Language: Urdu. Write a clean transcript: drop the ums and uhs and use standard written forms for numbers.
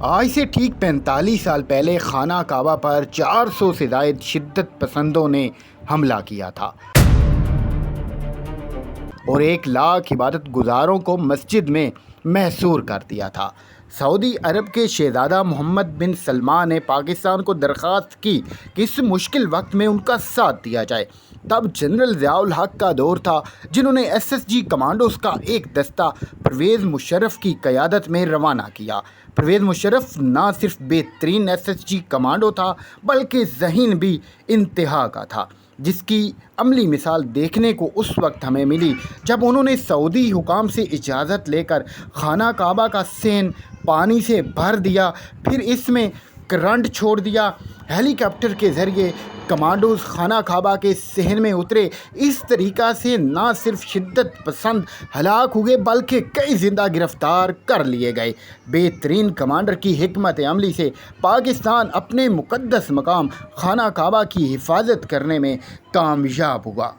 آج سے ٹھیک 45 سال پہلے خانہ کعبہ پر 400 سے زائد شدت پسندوں نے حملہ کیا تھا اور 1 لاکھ عبادت گزاروں کو مسجد میں محصور کر دیا تھا۔ سعودی عرب کے شہزادہ محمد بن سلمان نے پاکستان کو درخواست کی کہ اس مشکل وقت میں ان کا ساتھ دیا جائے۔ تب جنرل ضیاء الحق کا دور تھا، جنہوں نے SSG کمانڈوز کا ایک دستہ پرویز مشرف کی قیادت میں روانہ کیا۔ پرویز مشرف نہ صرف بہترین SSG کمانڈو تھا بلکہ ذہین بھی انتہا کا تھا، جس کی عملی مثال دیکھنے کو اس وقت ہمیں ملی جب انہوں نے سعودی حکام سے اجازت لے کر خانہ کعبہ کا صحن پانی سے بھر دیا، پھر اس میں کرنٹ چھوڑ دیا۔ ہیلی کاپٹر کے ذریعے کمانڈوز خانہ کعبہ کے صحن میں اترے۔ اس طریقہ سے نہ صرف شدت پسند ہلاک ہوئے بلکہ کئی زندہ گرفتار کر لیے گئے۔ بہترین کمانڈر کی حکمت عملی سے پاکستان اپنے مقدس مقام خانہ کعبہ کی حفاظت کرنے میں کامیاب ہوا۔